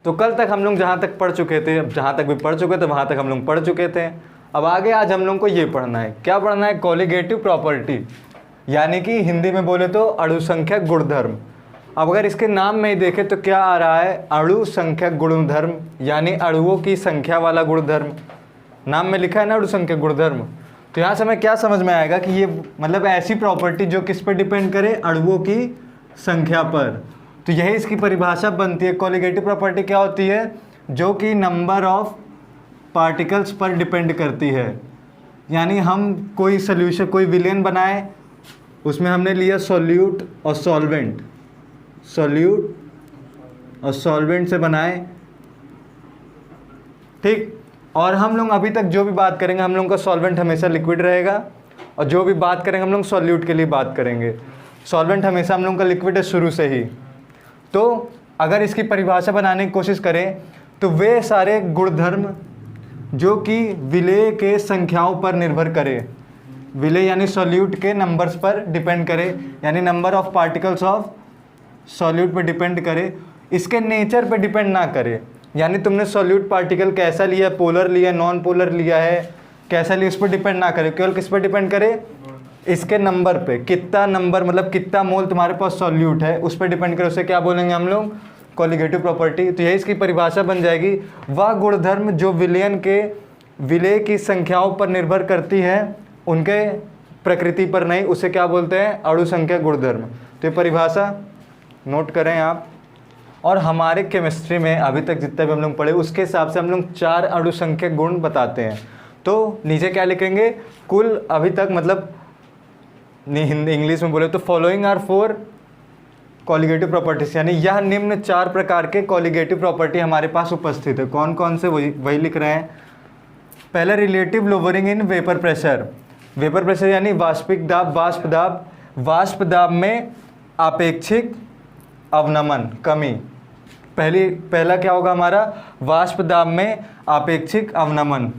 तो कल तक हम लोग जहाँ तक पढ़ चुके थे, जहाँ तक भी पढ़ चुके थे वहाँ तक हम लोग पढ़ चुके थे। अब आगे आज हम लोग को ये पढ़ना है, क्या पढ़ना है? कॉलिगेटिव प्रॉपर्टी, यानी कि हिंदी में बोले तो अणुसंख्यक गुणधर्म। अब अगर इसके नाम में ही देखें तो क्या आ रहा है? अणुसंख्यक गुणधर्म, यानी अणुओं की संख्या वाला गुणधर्म। नाम में लिखा है ना अणुसंख्यक गुणधर्म। तो यहाँ से हमें क्या समझ में आएगा कि ये मतलब ऐसी प्रॉपर्टी जो किस पर डिपेंड करे? अणुओं की संख्या पर। तो यही इसकी परिभाषा बनती है। कॉलिगेटिव प्रॉपर्टी क्या होती है? जो कि नंबर ऑफ पार्टिकल्स पर डिपेंड करती है। यानी हम कोई सोल्यूशन, कोई विलेन बनाए, उसमें हमने लिया सॉल्यूट और सॉल्वेंट, सॉल्यूट और सॉल्वेंट से बनाए, ठीक। और हम लोग अभी तक जो भी बात करेंगे, हम लोग का सॉल्वेंट हमेशा लिक्विड रहेगा, और जो भी बात करेंगे हम लोग सॉल्यूट के लिए बात करेंगे। सॉल्वेंट हमेशा हम लोग का लिक्विड है शुरू से ही। तो अगर इसकी परिभाषा बनाने की कोशिश करें तो वे सारे गुणधर्म जो कि विलेय के संख्याओं पर निर्भर करे, विलेय यानी सॉल्यूट के नंबर्स पर डिपेंड करे, यानी number of particles of solute पर डिपेंड करे, इसके नेचर पर डिपेंड ना करे। यानी तुमने सॉल्यूट पार्टिकल कैसा लिया, पोलर लिया, नॉन पोलर लिया है, कैसा लिया, उस पर डिपेंड ना करे। केवल किस पर डिपेंड करे? इसके नंबर पे। कितना नंबर मतलब कितना मोल तुम्हारे पास सॉल्यूट है, उस पर डिपेंड करे। उसे क्या बोलेंगे हम लोग? Colligative property. तो यही इसकी परिभाषा बन जाएगी। वह गुणधर्म जो विलयन के विलेय की संख्याओं पर निर्भर करती है, उनके प्रकृति पर नहीं, उसे क्या बोलते हैं? अणुसंख्यक गुणधर्म। तो ये परिभाषा नोट करें आप। और हमारे केमिस्ट्री में अभी तक जितना भी हम लोग पढ़े उसके हिसाब से हम लोग 4 अणुसंख्यक गुण बताते हैं। तो नीचे क्या लिखेंगे? कुल अभी तक मतलब हिंदी इंग्लिश में बोले तो फॉलोइंग आर 4 कॉलिगेटिव प्रॉपर्टीज, यानी यह निम्न 4 प्रकार के कॉलिगेटिव प्रॉपर्टी हमारे पास उपस्थित है। कौन कौन से? वही लिख रहे हैं। पहला, relative lowering in vapour pressure. Vapour pressure यानी वाष्पिक दाब, वाष्प दाब। वाष्प दाब में आपेक्षिक अवनमन, कमी। पहला क्या होगा हमारा? वाष्प दाब में आपेक्षिक अवनमन।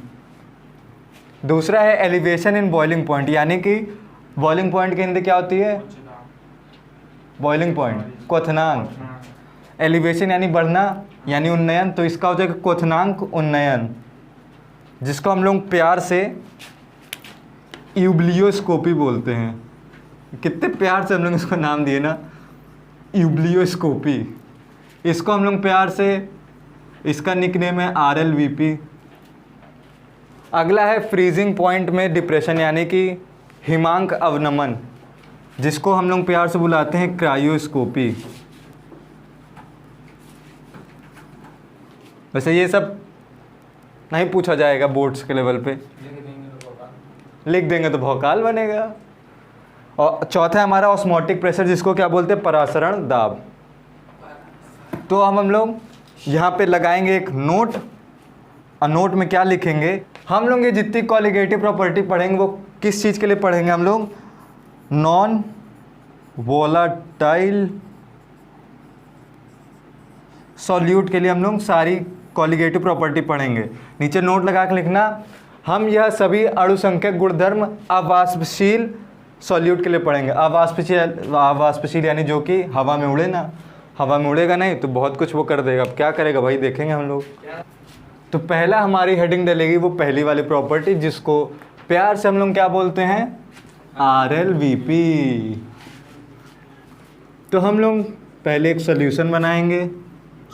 दूसरा है एलिवेशन इन बॉइलिंग पॉइंट, यानी कि बॉइलिंग पॉइंट की हिंदी क्या होती है? बॉइलिंग पॉइंट, क्वथनांक। एलिवेशन यानी बढ़ना, यानी उन्नयन, तो इसका हो जाएगा क्वथनांक उन्नयन, जिसको हम लोग प्यार से यूब्लियोस्कोपी बोलते हैं। कितने प्यार से हम लोग इसको नाम दिए ना, यूब्लियोस्कोपी। इसको हम लोग प्यार से, इसका निकनेम है RLVP। अगला है फ्रीजिंग पॉइंट में डिप्रेशन, यानी कि हिमांक अवनमन, जिसको हम लोग प्यार से बुलाते हैं क्रायोस्कोपी। वैसे ये सब नहीं पूछा जाएगा बोर्ड्स के लेवल पे, लिख देंगे तो भौकाल बनेगा। और चौथा है हमारा ऑस्मोटिक प्रेशर, जिसको क्या बोलते हैं? परासरण दाब। तो हम लोग यहाँ पे लगाएंगे एक नोट, और नोट में क्या लिखेंगे? हम लोग ये जितनी कॉलिगेटिव प्रॉपर्टी पढ़ेंगे वो किस चीज़ के लिए पढ़ेंगे? हम लोग नॉन वोलाटाइल सॉल्यूट के लिए हम लोग सारी कॉलिगेटिव प्रॉपर्टी पढ़ेंगे। नीचे नोट लगा के लिखना, हम यह सभी अणुसंख्यक गुणधर्म अवाष्पशील सॉल्यूट के लिए पढ़ेंगे। अवाष्पशील यानी जो कि हवा में उड़े ना, हवा में उड़ेगा नहीं तो बहुत कुछ वो कर देगा। अब क्या करेगा भाई, देखेंगे हम लोग। तो पहला हमारी हेडिंग डलेगी वो पहली वाली प्रॉपर्टी, जिसको प्यार से हम लोग क्या बोलते हैं? RLVP। तो हम लोग पहले एक सॉल्यूशन बनाएंगे।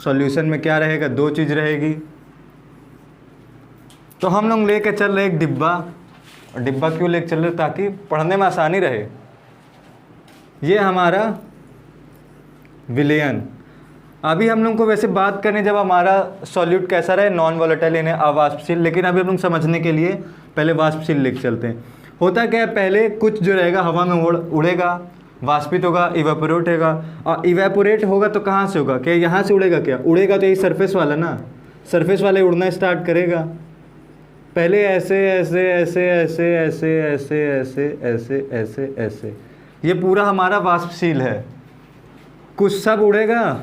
सॉल्यूशन में क्या रहेगा? 2 चीज़ रहेगी। तो हम लोग लेके चल रहे एक डिब्बा। और डिब्बा क्यों लेके चल रहे? ताकि पढ़ने में आसानी रहे। ये हमारा विलयन। अभी हम लोग को वैसे बात करें जब हमारा सॉल्यूट कैसा रहे, नॉन वोलेटाइल यानी अवाष्पशील, लेकिन अभी हम लोग समझने के लिए पहले वाष्पशील लिख चलते हैं। होता क्या है, पहले कुछ जो रहेगा हवा में उड़ेगा, वाष्पित होगा, इवेपोरेट होगा। और इवेपोरेट होगा तो कहाँ से होगा? क्या यहाँ से उड़ेगा? क्या उड़ेगा? तो यही सरफेस वाला ना, सरफेस वाले उड़ना स्टार्ट करेगा। पहले ऐसे ऐसे ऐसे ऐसे ऐसे ऐसे ऐसे ऐसे ऐसे ऐसे, ये पूरा हमारा वाष्पशील है। कुछ सब उड़ेगा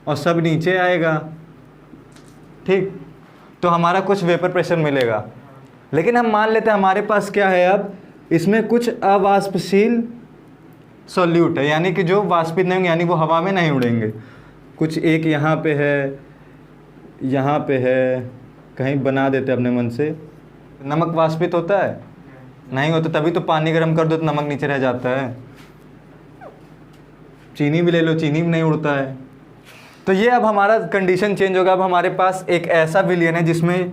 और सब नीचे आएगा, ठीक। तो हमारा कुछ वेपर प्रेशर मिलेगा। लेकिन हम मान लेते हैं हमारे पास क्या है, अब इसमें कुछ अवाष्पशील सॉल्यूट है, यानी कि जो वाष्पित नहीं होंगे, यानी वो हवा में नहीं उड़ेंगे। कुछ एक यहाँ पे है, यहाँ पे है, कहीं बना देते अपने मन से। नमक वाष्पित होता है? नहीं होता, तभी तो पानी गर्म कर दो तो नमक नीचे रह जाता है। चीनी भी ले लो, चीनी भी नहीं उड़ता है। तो ये अब हमारा कंडीशन चेंज होगा। अब हमारे पास एक ऐसा विलयन है जिसमें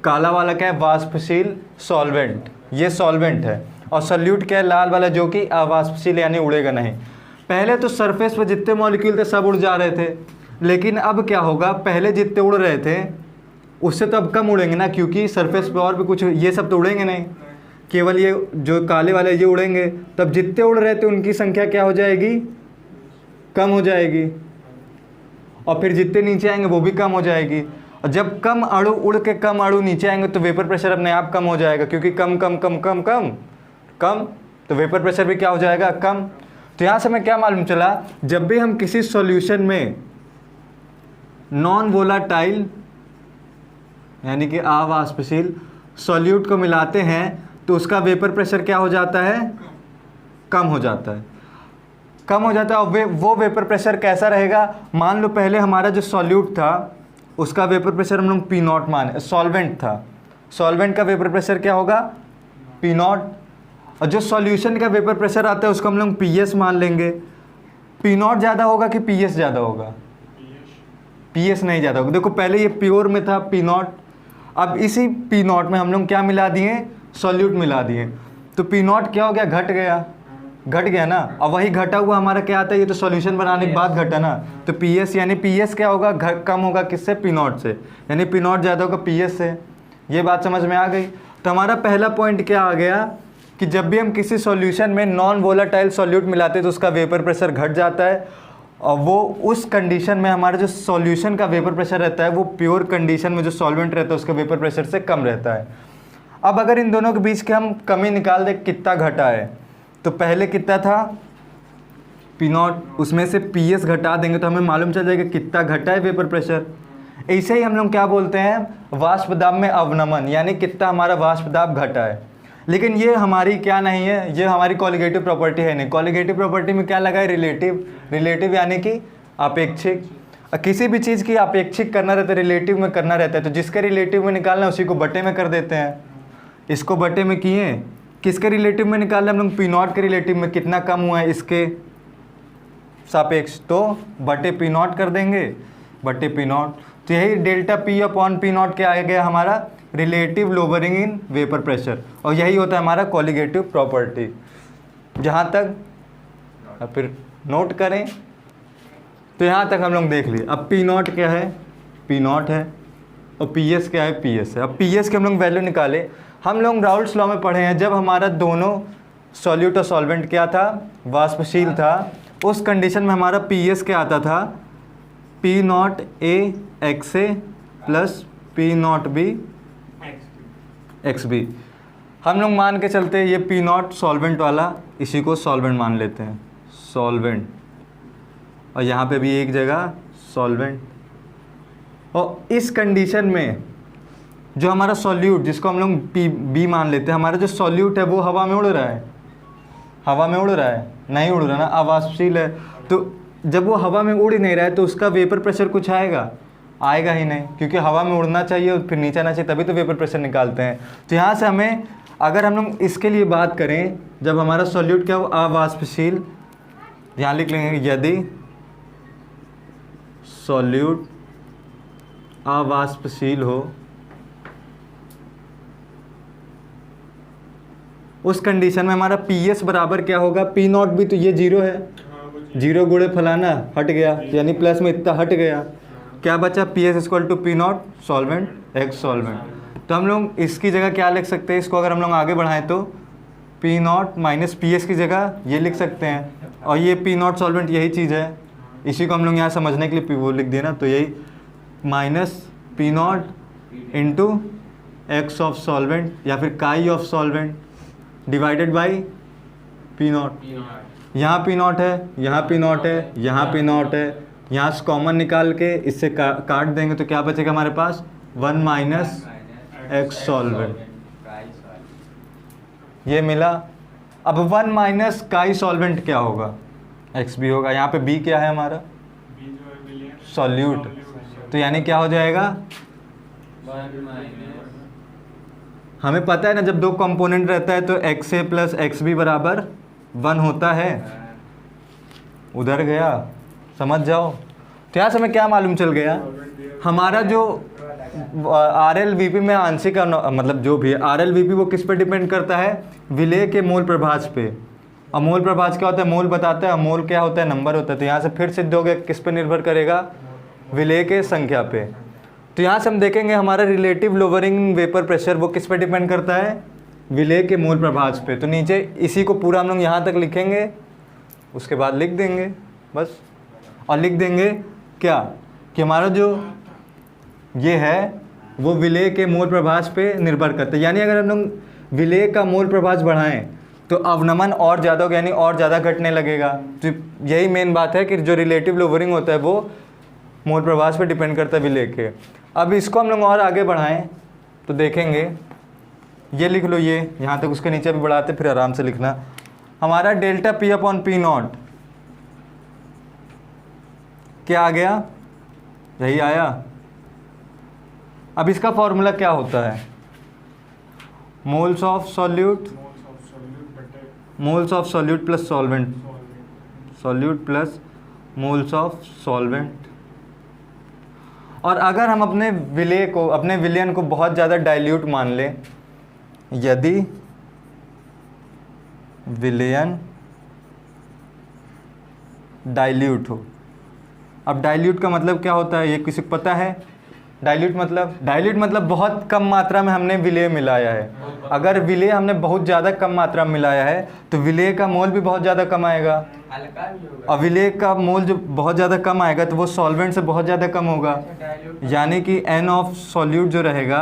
काला वाला क्या है, वाष्पशील सॉल्वेंट, ये सॉल्वेंट है, और सॉल्यूट क्या है, लाल वाला, जो कि अवाष्पशील यानी उड़ेगा नहीं। पहले तो सरफेस पर जितने मॉलिक्यूल थे सब उड़ जा रहे थे, लेकिन अब क्या होगा, पहले जितने उड़ रहे थे उससे तो अब कम उड़ेंगे ना, क्योंकि सरफेस पे और भी कुछ, ये सब तो उड़ेंगे नहीं, केवल ये जो काले वाले ये उड़ेंगे। तब जितने उड़ रहे थे उनकी संख्या क्या हो जाएगी, कम हो जाएगी, और फिर जितने नीचे आएंगे वो भी कम हो जाएगी। और जब कम अणु उड़ के कम अणु नीचे आएंगे तो वेपर प्रेशर अपने आप कम हो जाएगा, क्योंकि कम कम कम कम कम कम, तो वेपर प्रेशर भी क्या हो जाएगा, कम। तो यहाँ से हमें क्या मालूम चला, जब भी हम किसी सॉल्यूशन में नॉन वोलाटाइल यानी कि अवाष्पशील सॉल्यूट को मिलाते हैं तो उसका वेपर प्रेशर क्या हो जाता है, कम हो जाता है, कम हो जाता है। और वो वेपर प्रेशर कैसा रहेगा, मान लो पहले हमारा जो सॉल्यूट था उसका वेपर प्रेशर हम लोग P0 माने, सॉल्वेंट था, सॉल्वेंट का वेपर प्रेशर क्या होगा, P0, और जो सॉल्यूशन का वेपर प्रेशर आता है उसको हम लोग PS मान लेंगे। P0 ज़्यादा होगा कि PS ज़्यादा होगा, PS नहीं ज़्यादा होगा। देखो पहले ये प्योर में था P0, अब इसी P0 में हम लोग क्या मिला दिए, सॉल्यूट मिला दिए, तो P0 क्या हो गया, घट गया ना। अब वही घटा हुआ हमारा क्या आता है, ये तो सॉल्यूशन बनाने के बाद घटा ना, तो PS यानी PS क्या होगा, कम होगा किससे, P0 से, यानी P0 ज़्यादा होगा PS से। ये बात समझ में आ गई। तो हमारा पहला पॉइंट क्या आ गया कि जब भी हम किसी सॉल्यूशन में नॉन वोलाटाइल सॉल्यूट मिलाते हैं तो उसका वेपर प्रेशर घट जाता है, और वो उस कंडीशन में हमारा जो सॉल्यूशन का वेपर प्रेशर रहता है वो प्योर कंडीशन में जो सॉल्वेंट रहता है उसके वेपर प्रेशर से कम रहता है। अब अगर इन दोनों के बीच के हम कमी निकाल दें कितना घटा है, तो पहले कितना था P0, उसमें से PS घटा देंगे तो हमें मालूम चल जाएगा कितना घटा है वेपर प्रेशर। ऐसे ही हम लोग क्या बोलते हैं, वाष्प दाब में अवनमन, यानी कितना हमारा वाष्प दाब घटा है। लेकिन ये हमारी क्या नहीं है, ये हमारी कॉलिगेटिव प्रॉपर्टी है नहीं। कॉलिगेटिव प्रॉपर्टी में क्या लगा है, रिलेटिव यानी कि अपेक्षिक। किसी भी चीज़ की अपेक्षिक करना रहता है, रिलेटिव में करना रहता है, तो जिसके रिलेटिव में निकालना है उसी को बटे में कर देते हैं। इसको बटे में किए, किसके रिलेटिव में निकालना, हम लोग P0 के रिलेटिव में कितना कम हुआ है इसके सापेक्ष, तो बटे P0 कर देंगे, बटे P0। तो यही डेल्टा P अपॉन P0 क्या आ गया हमारा, relative lowering in vapour pressure, और यही होता है हमारा कॉलिगेटिव प्रॉपर्टी। जहाँ तक, अब फिर नोट करें, तो यहाँ तक हम लोग देख लिए। अब P0 क्या है, P0 है, और PS क्या है, PS है। अब PS के हम लोग वैल्यू निकाले। हम लोग राउल्ट्स लॉ में पढ़े हैं, जब हमारा दोनों सॉल्यूट और सॉल्वेंट क्या था, वाष्पशील था, उस कंडीशन में हमारा PS क्या आता था, P0A XA plus P0B XB। हम लोग मान के चलते हैं ये P0 सॉल्वेंट वाला, इसी को सॉल्वेंट मान लेते हैं, सॉल्वेंट, और यहाँ पे भी एक जगह सॉल्वेंट। और इस कंडीशन में जो हमारा सॉल्यूट, जिसको हम लोग B मान लेते हैं, हमारा जो सॉल्यूट है वो हवा में उड़ रहा है, हवा में उड़ रहा है, नहीं उड़ रहा ना, अवाष्पशील है। तो जब वो हवा में उड़ ही नहीं रहा है तो उसका वेपर प्रेशर कुछ आएगा ही नहीं, क्योंकि हवा में उड़ना चाहिए और फिर नीचे आना चाहिए, तभी तो वेपर प्रेशर निकालते हैं। तो यहाँ से हमें, अगर हम लोग इसके लिए बात करें, जब हमारा सॉल्यूट क्या हो, अवाष्पशील, यहाँ लिख लेंगे, यदि सॉल्यूट अवाष्पशील हो, उस कंडीशन में हमारा PS बराबर क्या होगा, P0 भी तो ये 0 है, 0 गुणे फलाना हट गया, यानी प्लस में इतना हट गया, क्या बचा, PS equal to P0 solvent X solvent. तो हम लोग इसकी जगह क्या लिख सकते हैं, इसको अगर हम लोग आगे बढ़ाएं तो P0 माइनस PS की जगह ये लिख सकते हैं, और ये P0 सॉल्वेंट यही चीज़ है, इसी को हम लोग यहाँ समझने के लिए वो लिख दिए ना, तो यही minus P0 into X of solvent या फिर काई of solvent divided by P0। यहाँ P0 है, यहाँ P0 है, यहाँ P0 है, यहाँ से कॉमन निकाल के इससे काट देंगे तो क्या बचेगा हमारे पास, 1 माइनस X सॉल्वेंट, ये मिला। अब 1 माइनस काई सॉल्वेंट क्या होगा, XB होगा। यहाँ पे B क्या है हमारा, सॉल्यूट। तो यानी क्या हो जाएगा, हमें पता है ना जब दो कंपोनेंट रहता है तो एक्स ए प्लस एक्स बी बराबर 1 होता है। उधर गया, समझ जाओ। तो यहाँ से हमें क्या मालूम चल गया, हमारा जो आर एल वी पी में आंशिक मतलब जो भी है आर एल वी पी वो किस पे डिपेंड करता है, विलेय के मोल प्रभाज पे। और मोल प्रभाज क्या होता है, मोल बताता है, मोल क्या होता है, नंबर होता है। तो यहाँ से फिर सिद्ध हो गया किस पे निर्भर करेगा, विलेय के संख्या पे। तो यहाँ से हम देखेंगे हमारा रिलेटिव लोअरिंग वेपर प्रेशर वो किस पे डिपेंड करता है, विलेय के मोल प्रभाज पे। तो नीचे इसी को पूरा हम लोग यहाँ तक लिखेंगे, उसके बाद लिख देंगे बस। और लिख देंगे क्या कि हमारा जो ये है वो विलेय के मोल प्रभाज पे निर्भर करता है। यानी अगर हम लोग विलेय का मोल प्रभाज बढ़ाएं तो अवनमन और ज़्यादा होगा, यानी और ज़्यादा घटने लगेगा। तो यही मेन बात है कि जो रिलेटिव लोअरिंग होता है वो मोल प्रभाज पे डिपेंड करता है विलेय के। अब इसको हम लोग और आगे बढ़ाएं तो देखेंगे, ये लिख लो, ये यहाँ तक, उसके नीचे भी बढ़ाते फिर आराम से लिखना। हमारा delta P upon P nought क्या आ गया, यही आया। अब इसका फॉर्मूला क्या होता है, moles of solute, moles of solute plus solvent, solute plus moles of solvent. और अगर हम अपने विलेय को, अपने विलयन को बहुत ज़्यादा डाइल्यूट मान लें, यदि विलयन डाइल्यूट हो। अब डाइल्यूट का मतलब क्या होता है, ये किसी को पता है, डाइल्यूट मतलब बहुत कम मात्रा में हमने विलेय मिलाया है। अगर विलेय हमने बहुत ज़्यादा कम मात्रा में मिलाया है तो विलेय का मोल भी बहुत ज़्यादा कम आएगा। और विलेय का मोल जो बहुत ज़्यादा कम आएगा तो वो सॉल्वेंट से बहुत ज़्यादा कम होगा। यानी कि एन ऑफ सॉल्यूट जो रहेगा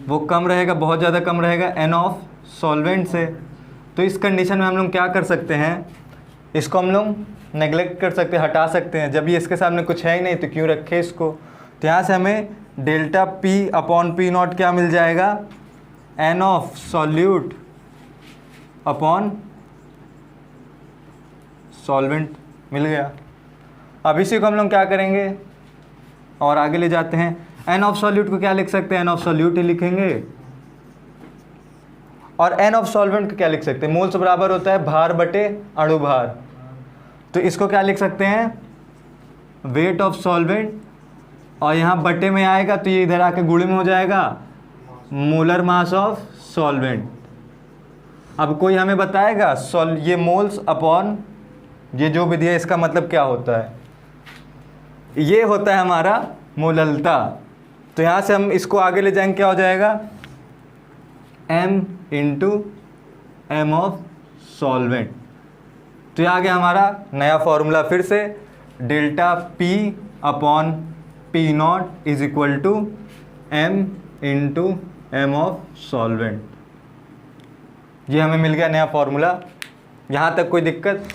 वो कम रहेगा, बहुत ज़्यादा कम रहेगा एन ऑफ सॉल्वेंट से। तो इस कंडीशन में हम लोग क्या कर सकते हैं, इसको हम लोग नेग्लेक्ट कर सकते हैं, हटा सकते हैं। जब ये इसके सामने कुछ है ही नहीं तो क्यों रखे इसको। तो यहाँ से हमें delta P upon P nought क्या मिल जाएगा, n of solute upon solvent मिल गया। अब इसी को हम लोग क्या करेंगे और आगे ले जाते हैं। एन ऑफ सॉल्यूट को क्या लिख सकते हैं, एन ऑफ सॉल्यूट ही लिखेंगे। और एन ऑफ सॉल्वेंट को क्या लिख सकते हैं, मोल्स बराबर होता है भार बटे अणु भार। तो इसको क्या लिख सकते हैं, वेट ऑफ सॉल्वेंट, और यहाँ बटे में आएगा तो ये इधर आके गुणे में हो जाएगा मोलर मास ऑफ सॉल्वेंट। अब कोई हमें बताएगा ये मोल्स अपॉन ये जो भी दिया इसका मतलब क्या होता है, ये होता है हमारा मोललता। तो यहाँ से हम इसको आगे ले जाएंगे, क्या हो जाएगा, m into M of solvent. तो ये आ गया हमारा नया फॉर्मूला फिर से, delta P upon P not is equal to m into M of solvent. ये हमें मिल गया नया फॉर्मूला। यहाँ तक कोई दिक्कत।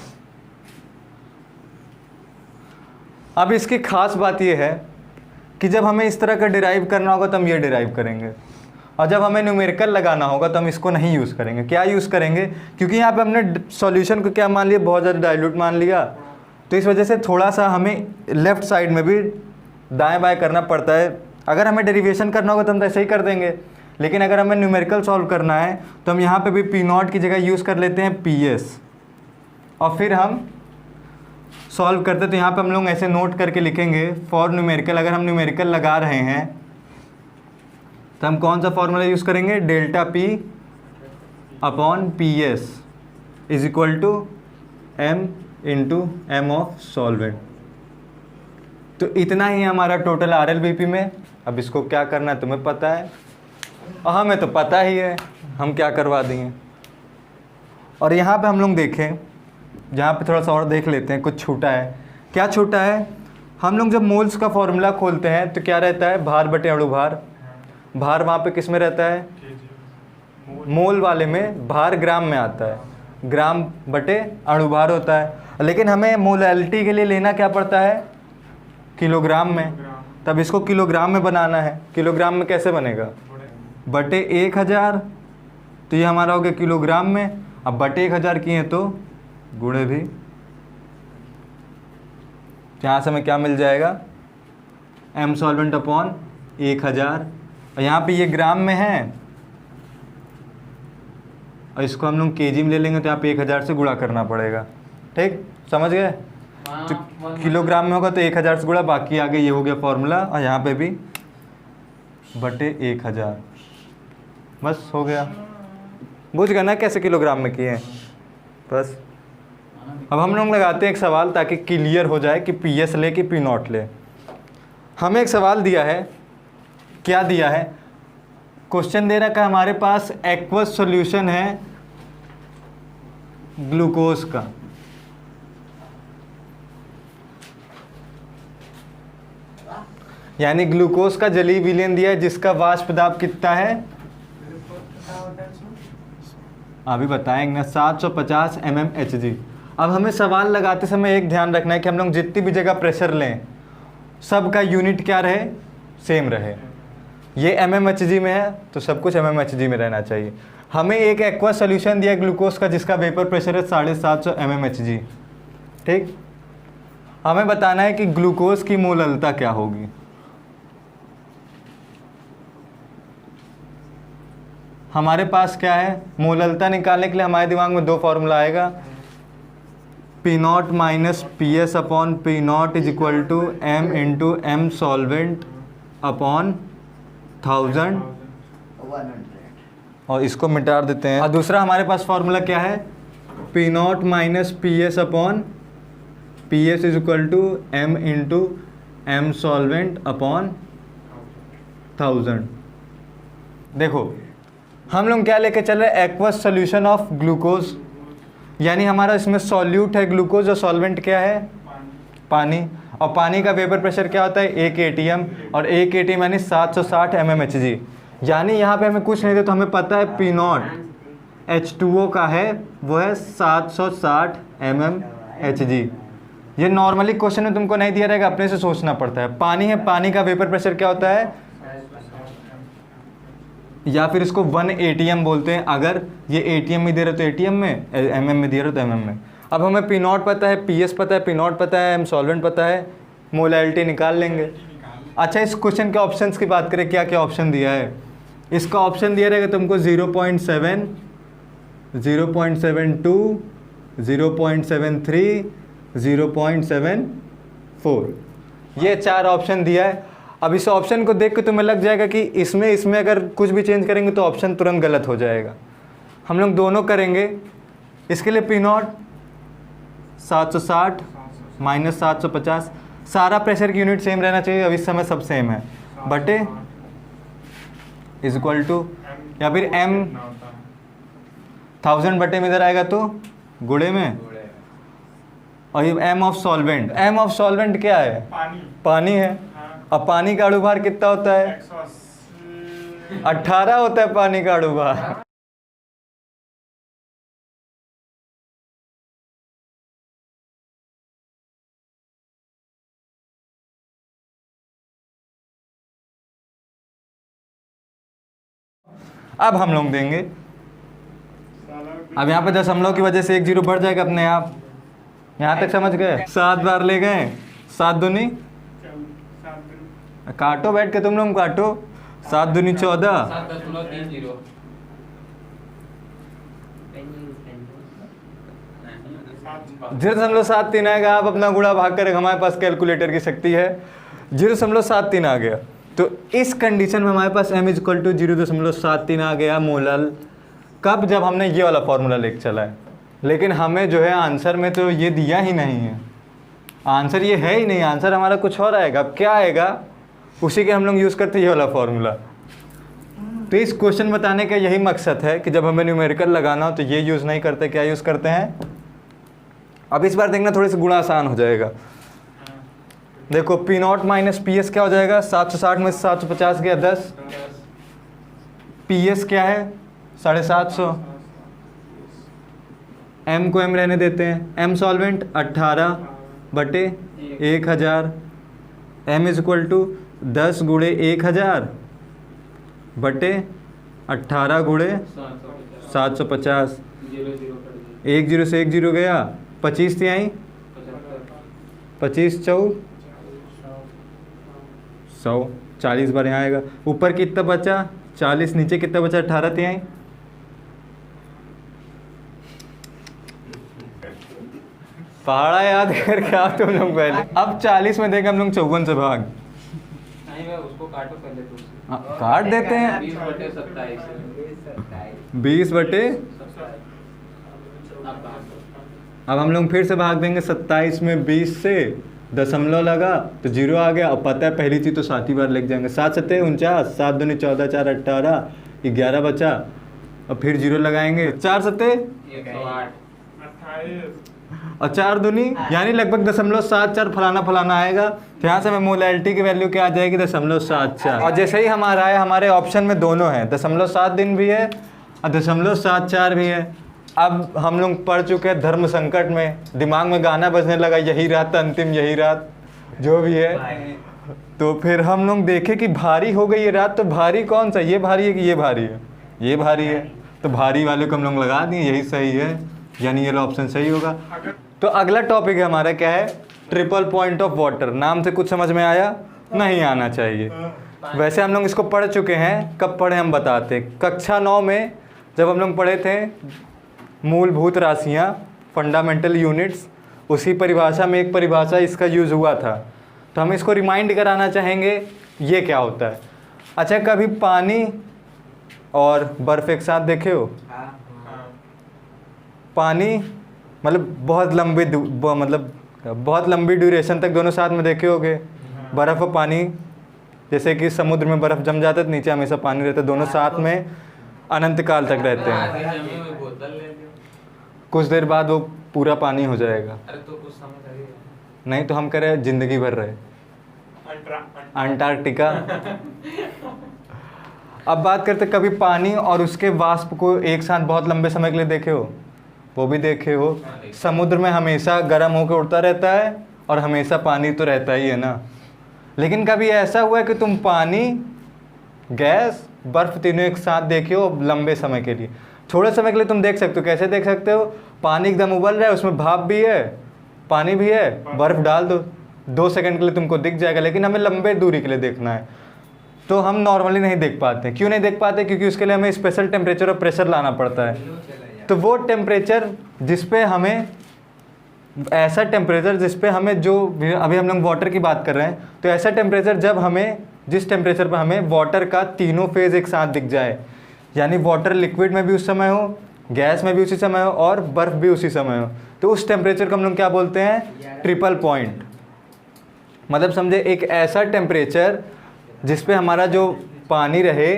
अब इसकी खास बात ये है कि जब हमें इस तरह का डिराइव करना होगा तो हम ये डिराइव करेंगे, और जब हमें न्यूमेरिकल लगाना होगा तो हम इसको नहीं यूज़ करेंगे। क्या यूज़ करेंगे, क्योंकि यहाँ पे हमने सॉल्यूशन को क्या मान लिया, बहुत ज़्यादा डाइल्यूट मान लिया। तो इस वजह से थोड़ा सा हमें लेफ़्ट साइड में भी दाएं बाएं करना पड़ता है। अगर हमें डेरिवेशन करना होगा तो हम तो ऐसे ही कर देंगे, लेकिन अगर हमें न्यूमेरिकल सॉल्व करना है तो हम यहाँ पर भी पी नॉट की जगह यूज़ कर लेते हैं पी एस, और फिर हम सॉल्व करते। तो यहाँ पे हम लोग ऐसे नोट करके लिखेंगे फॉर न्यूमेरिकल। अगर हम न्यूमेरिकल लगा रहे हैं तो हम कौन सा फॉर्मूला यूज़ करेंगे, delta P upon P S is equal to M into M of solvent. तो इतना ही हमारा total R L B P में। अब इसको क्या करना है तुम्हें पता है, और हमें तो पता ही है हम क्या करवा देंगे। और यहाँ पे हम लोग देखें, जहाँ पे थोड़ा सा और देख लेते हैं, कुछ छूटा है। क्या छूटा है, हम लोग जब मोल्स का फॉर्मूला खोलते हैं तो क्या रहता है, भार बटे अणु भार। भार वहाँ पे किस में रहता है, मोल वाले में। भार ग्राम में आता है, ग्राम बटे अणु भार होता है। लेकिन हमें मोलैलिटी के लिए लेना क्या पड़ता है, किलोग्राम में। तब इसको किलोग्राम में बनाना है। किलोग्राम में कैसे बनेगा, बटे 1000। तो ये हमारा हो गया किलोग्राम में। अब बटे 1000 किए तो गुणे भी। तो यहाँ से हमें क्या मिल जाएगा, m सॉल्वेंट अपॉन 1000, और यहाँ पे ये ग्राम में है और इसको हम लोग केजी में ले लेंगे तो यहाँ पे 1000 से गुणा करना पड़ेगा। ठीक, समझ गए। तो किलोग्राम में होगा तो 1000 से गुणा, बाकी आगे ये हो गया फॉर्मूला, और यहाँ पे भी बटे 1000, बस हो गया। बुझ गए ना कैसे किलोग्राम में किए, बस। अब हम लोग लगाते हैं एक सवाल ताकि क्लियर हो जाए कि पी एस ले कि पी नॉट ले। हमें एक सवाल दिया है, क्या दिया है, क्वेश्चन दे रखा है हमारे पास एक्वस सॉल्यूशन है ग्लूकोज का। यानी ग्लूकोज का जलीय विलयन दिया है जिसका वाष्प दाब कितना है, अभी बताएंगे ना, 750 mmHg। अब हमें सवाल लगाते समय एक ध्यान रखना है कि हम लोग जितनी भी जगह प्रेशर लें सब का यूनिट क्या रहे, सेम रहे। ये mmHg में है तो सब कुछ mmHg में रहना चाहिए। हमें एक एक्वा सॉल्यूशन दिया ग्लूकोज का जिसका वेपर प्रेशर है 750 mmHg। ठीक, हमें बताना है कि ग्लूकोज की मोललता क्या होगी। हमारे पास क्या है, मोललता निकालने के लिए हमारे दिमाग में दो फॉर्मूला आएगा, P not minus P S upon P not is equal to M into M solvent upon 1000, और इसको मिटा देते हैं। और दूसरा हमारे पास फॉर्मूला क्या है, P not minus P S upon P S is equal to M into M solvent upon 1000। देखो हम लोग क्या लेके चल रहे हैं, एक्वस सॉल्यूशन ऑफ ग्लूकोज, यानी हमारा इसमें सॉल्यूट है ग्लूकोज और सॉल्वेंट क्या है, पानी। और पानी का वेपर प्रेशर क्या होता है, 1 atm, और 1 atm यानी 760 mmHg। यानी यहाँ पे हमें कुछ नहीं दे तो हमें पता है पी नॉट H2O का है वो है 760 mmHg। ये नॉर्मली क्वेश्चन में तुमको नहीं दिया रहेगा, अपने से सोचना पड़ता है। पानी है, पानी का वेपर प्रेशर क्या होता है, या फिर इसको 1 atm बोलते हैं। अगर ये atm में दे रहे तो atm में, mm में दे रहे तो mm में। अब हमें पी नॉट पता है, पी एस पता है, पी नॉट पता है, एम सॉल्वेंट पता है, मोलैलिटी निकाल लेंगे। अच्छा, इस क्वेश्चन के ऑप्शंस की बात करें, क्या क्या ऑप्शन दिया है। इसका ऑप्शन दिया रहेगा तुमको 0.7, 0.72, 0.73, 0.74, ये 4 ऑप्शन दिया है। अब इस ऑप्शन को देख के तुम्हें लग जाएगा कि इसमें अगर कुछ भी चेंज करेंगे तो ऑप्शन तुरंत गलत हो जाएगा। हम लोग दोनों करेंगे। इसके लिए पी नॉट 760 माइनस 750, सारा प्रेशर की यूनिट सेम रहना चाहिए, अब इस समय सब सेम है, बटे इज इक्वल टू, या फिर m 1000 बटे में इधर आएगा तो गुणे में, और ये m of solvent, m of solvent क्या है, पानी है। अब पानी का अणुभार कितना होता है, 18 होता है पानी का अणुभार। अब हम लोग देंगे, अब यहाँ पे दशमलव की वजह से 1 0 बढ़ जाएगा अपने आप। यहाँ तक समझ गए, 7 बार ले गए, 7 दूनी, काटो बैठ के तुम लोग काटो, 7 दूनी 14, 0.73 आएगा। आप अपना गुणा भाग करें, हमारे पास कैलकुलेटर की शक्ति है, 0.73 आ गया। तो इस कंडीशन में हमारे पास m इक्वल टू 0.73 आ गया मोलल। कब, जब हमने ये वाला फॉर्मूला लेके चला है। लेकिन हमें जो है आंसर में तो ये दिया ही नहीं है, आंसर ये है ही नहीं, आंसर हमारा कुछ और आएगा। अब क्या आएगा, उसी के हम लोग यूज़ करते हैं ये वाला फॉर्मूला। तो इस क्वेश्चन बताने का यही मकसद है कि जब हमें न्यूमेरिकल लगाना हो तो ये यूज़ नहीं करते, क्या यूज़ करते हैं। अब इस बार देखना थोड़ी सी गुणा आसान हो जाएगा। देखो P not minus P S क्या हो जाएगा, 760 में 750 गया 10, पी एस क्या है 750, एम को एम रहने देते हैं, एम सॉल्वेंट 18 बटे 1000, एम इज इक्वल टू 10 गुणे 1000 बटे 18 गुणे 750, 1 0 से 1 0 गया, 25 थी आई 25 चौ 100, 40 बार यहाँ आएगा। ऊपर कितना बचा 40, नीचे कितना बचा 18 तिहाई। पहाड़ा याद करके आप तुम लोग पहले। अब 40 में देंगे हम लोग 54 से भाग। नहीं मैं उसको काटो पहले तो काट देते हैं। 20 बटे अब हम लोग फिर से भाग देंगे। 27 में 20 से दशमलव लगा तो 0 आ गया। अब पता है पहली चीज़ तो 7 ही बार लिख जाएंगे। 7 सत्ते 49, 7 दूनी 14, 4 18, 11 बचा। अब फिर 0 लगाएंगे। 4 सत्ते 108 और 4 दूनी यानी लगभग 0.74 फलाना फलाना आएगा। तो यहाँ से हमें मोलैलिटी की वैल्यू क्या आ जाएगी 0.74। और जैसे ही हमारा है, हमारे ऑप्शन में दोनों है, 0.7 दिन भी है और 0.74 भी है। अब हम लोग पढ़ चुके हैं धर्म संकट में, दिमाग में गाना बजने लगा, यही रात अंतिम, यही रात जो भी है। तो फिर हम लोग देखे कि भारी हो गई ये रात। तो भारी कौन सा, ये भारी है कि ये भारी है? ये भारी है। तो भारी वाले को हम लोग लगा दिए, यही सही है, यानी ये ऑप्शन सही होगा। तो अगला टॉपिक है हमारा क्या है, ट्रिपल पॉइंट ऑफ वाटर। नाम से कुछ समझ में आया? नहीं आना चाहिए। वैसे हम लोग इसको पढ़ चुके हैं, कब पढ़े हम बताते। कक्षा 9 में जब हम लोग पढ़े थे मूलभूत राशियाँ, फंडामेंटल यूनिट्स, उसी परिभाषा में एक परिभाषा इसका यूज़ हुआ था। तो हम इसको रिमाइंड कराना चाहेंगे ये क्या होता है। अच्छा, कभी पानी और बर्फ़ एक साथ देखे हो? पानी मतलब बहुत लंबी ड्यूरेशन तक दोनों साथ में देखे होगे। बर्फ़ और पानी, जैसे कि समुद्र में बर्फ़ जम जाता है तो नीचे हमेशा पानी रहता है, दोनों साथ में अनंत काल तक रहते हैं। कुछ देर बाद वो पूरा पानी हो जाएगा। अरे तो कुछ समझ आ गया नहीं तो हम कह रहे हैं जिंदगी भर रहे अंटार्कटिका। अब बात करते कभी पानी और उसके वाष्प को एक साथ बहुत लंबे समय के लिए देखे हो? वो भी देखे हो। समुद्र में हमेशा गर्म होकर उड़ता रहता है और हमेशा पानी तो रहता ही है ना। लेकिन कभी ऐसा हुआ है कि तुम पानी, गैस, बर्फ़ तीनों एक साथ देखे हो लंबे समय के लिए? थोड़े समय के लिए तुम देख सकते हो। कैसे देख सकते हो? पानी एकदम उबल रहा है, उसमें भाप भी है, पानी भी है, बर्फ़ डाल दो, 2 सेकंड के लिए तुमको दिख जाएगा। लेकिन हमें लंबे दूरी के लिए देखना है तो हम नॉर्मली नहीं देख पाते। क्यों नहीं देख पाते? क्योंकि उसके लिए हमें स्पेशल टेम्परेचर और प्रेशर लाना पड़ता है। तो वो टेम्परेचर जिस पे हमें, ऐसा टेम्परेचर जिस पे हमें, जो अभी हम लोग वाटर की बात कर रहे हैं, तो ऐसा टेम्परेचर जब हमें, जिस टेम्परेचर पर हमें वाटर का तीनों फेज़ एक साथ दिख जाए, यानी वाटर लिक्विड में भी उस समय हो, गैस में भी उसी समय हो और बर्फ़ भी उसी समय हो, तो उस टेम्परेचर को हम लोग क्या बोलते हैं? Triple point. मतलब समझे एक ऐसा टेम्परेचर जिस पे हमारा जो पानी रहे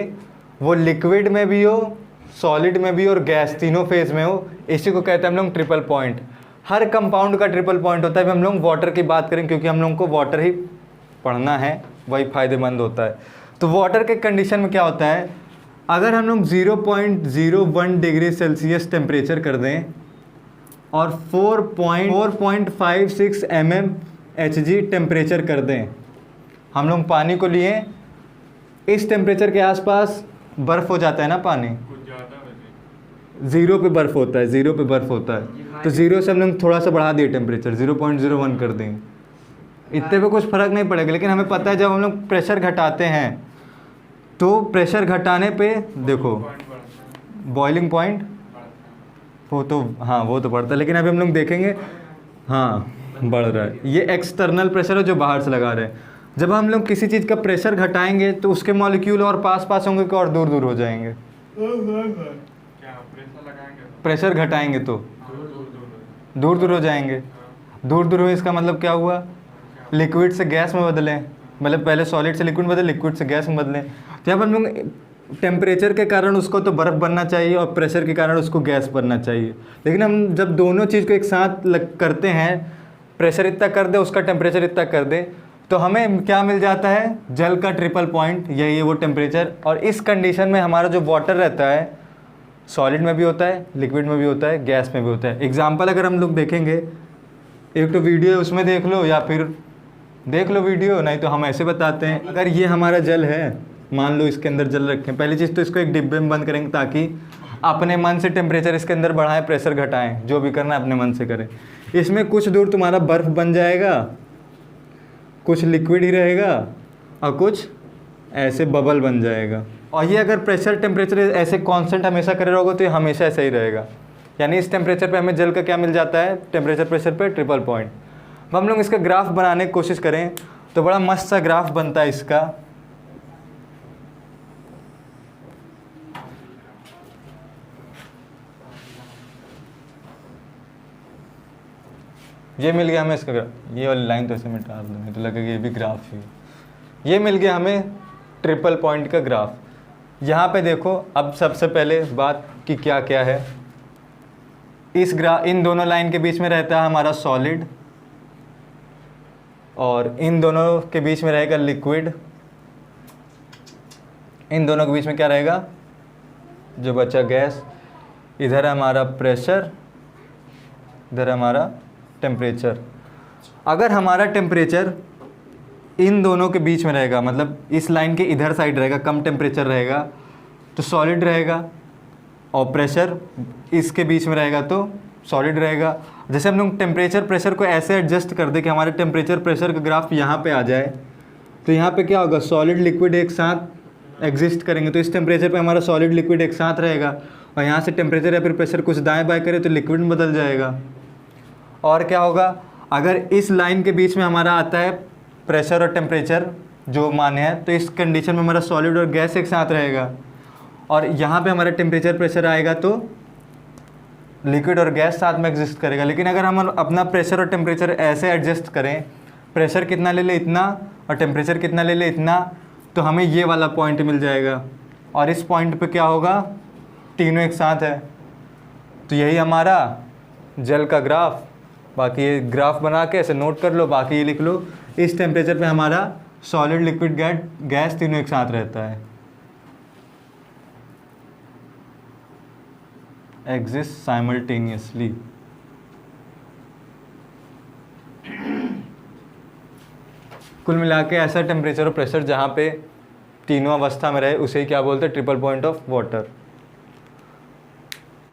वो लिक्विड में भी हो, सॉलिड में भी और गैस तीनों फेज़ में हो, इसी को कहते हैं हम लोग ट्रिपल पॉइंट। हर कंपाउंड का ट्रिपल पॉइंट होता है। हम लोग वाटर की बात करें क्योंकि हम लोगों को वाटर ही पढ़ना है, वही फ़ायदेमंद होता है। तो वाटर के कंडीशन में क्या होता है, अगर हम लोग 0.01 डिग्री सेल्सियस टेम्परेचर कर दें और 4.56 mmHg टेम्परेचर कर दें, हम लोग पानी को लिए, इस टेम्परेचर के आसपास बर्फ़ हो जाता है ना पानी, 0 पे बर्फ़ होता है, 0 पे बर्फ़ होता है। तो 0 से हम लोग थोड़ा सा बढ़ा दिए टेम्परेचर, 0.01 कर दें, इतने पे कुछ फ़र्क नहीं पड़ेगा। लेकिन हमें पता है जब हम लोग प्रेशर घटाते हैं तो प्रेशर घटाने पे देखो बॉइलिंग पॉइंट वो तो, हाँ वो तो बढ़ता है। लेकिन अभी हम लोग देखेंगे, हाँ बढ़ रहा है। ये एक्सटर्नल प्रेशर है जो बाहर से लगा रहे हैं। जब हम लोग किसी चीज़ का प्रेशर घटाएंगे तो उसके मॉलिक्यूल और पास पास होंगे कि और दूर दूर हो जाएंगे? प्रेशर घटाएंगे तो दूर दूर हो जाएंगे। दूर दूर हुए इसका मतलब क्या हुआ? लिक्विड से गैस में बदलें, मतलब पहले सॉलिड से लिक्विड बदले, लिक्विड से गैस में बदलें। जब हम लोग टेम्परेचर के कारण उसको तो बर्फ़ बनना चाहिए और प्रेशर के कारण उसको गैस बनना चाहिए। लेकिन हम जब दोनों चीज़ को एक साथ करते हैं, प्रेशर इतना कर दे, उसका टेम्परेचर इतना कर दे, तो हमें क्या मिल जाता है? जल का ट्रिपल पॉइंट, यही है वो टेम्परेचर। और इस कंडीशन में हमारा जो वाटर रहता है सॉलिड में भी होता है, लिक्विड में भी होता है, गैस में भी होता है। एग्जाम्पल अगर हम लोग देखेंगे, एक तो वीडियो है उसमें देख लो या फिर देख लो वीडियो, नहीं तो हम ऐसे बताते हैं। अगर ये हमारा जल है, मान लो इसके अंदर जल रखें, पहली चीज़ तो इसको एक डिब्बे में बंद करेंगे ताकि अपने मन से टेम्परेचर इसके अंदर बढ़ाएं, प्रेशर घटाएं, जो भी करना है अपने मन से करें। इसमें कुछ दूर तुम्हारा बर्फ़ बन जाएगा कुछ लिक्विड ही रहेगा और कुछ ऐसे बबल बन जाएगा। और ये अगर प्रेशर टेम्परेचर ऐसे कांस्टेंट हमेशा करे रहोगे तो ये हमेशा ऐसा ही रहेगा। यानी इस टेम्परेचर पे हमें जल का क्या मिल जाता है, टेम्परेचर प्रेशर पे ट्रिपल पॉइंट। अब हम लोग इसका ग्राफ बनाने की कोशिश करें तो बड़ा मस्त सा ग्राफ बनता है इसका। ये मिल गया हमें इसका ग्राफ। ये वाली लाइन तो ऐसे मिटा दूँ, नहीं तो लगेगा ये भी ग्राफ ही। ये मिल गया हमें ट्रिपल पॉइंट का ग्राफ। यहाँ पे देखो, अब सबसे पहले बात कि क्या क्या है। इन दोनों लाइन के बीच में रहता है हमारा सॉलिड, और इन दोनों के बीच में रहेगा लिक्विड। इन दोनों के बीच में क्या रहेगा, जो बचा गैस। इधर है हमारा प्रेशर, इधर है हमारा टेम्परेचर। अगर हमारा टेम्परेचर इन दोनों के बीच में रहेगा, मतलब इस लाइन के इधर साइड रहेगा, कम टेम्परेचर रहेगा तो सॉलिड रहेगा, और प्रेशर इसके बीच में रहेगा तो सॉलिड रहेगा। जैसे हम लोग टेम्परेचर प्रेशर को ऐसे एडजस्ट कर दे कि हमारे टेम्परेचर प्रेशर का ग्राफ यहाँ पे आ जाए, तो यहाँ पे क्या होगा, सॉलिड लिक्विड एक साथ एग्जिस्ट करेंगे। तो इस टेम्परेचर पे हमारा सॉलिड लिक्विड एक साथ रहेगा, और यहाँ से टेम्परेचर या फिर प्रेशर कुछ दाएँ बाएँ करे तो लिक्विड में बदल जाएगा। और क्या होगा, अगर इस लाइन के बीच में हमारा आता है प्रेशर और टेम्परेचर जो माने हैं, तो इस कंडीशन में हमारा सॉलिड और गैस एक साथ रहेगा, और यहाँ पे हमारा टेम्परेचर प्रेशर आएगा तो लिक्विड और गैस साथ में एग्जिस्ट करेगा। लेकिन अगर हम अपना प्रेशर और टेम्परेचर ऐसे एडजस्ट करें, प्रेशर कितना ले ले इतना और टेम्परेचर कितना ले ले इतना, तो हमें ये वाला पॉइंट मिल जाएगा। और इस पॉइंट पे क्या होगा, तीनों एक साथ है। तो यही हमारा जल का ग्राफ। बाकी ये ग्राफ बना के ऐसे नोट कर लो, बाकी ये लिख लो, इस टेम्परेचर पे हमारा सॉलिड लिक्विड गैस तीनों एक साथ रहता है, एग्जिस्ट साइमल्टेनियसली। कुल मिला के ऐसा टेम्परेचर और प्रेशर जहाँ पे तीनों अवस्था में रहे उसे क्या बोलते हैं, ट्रिपल पॉइंट ऑफ वाटर।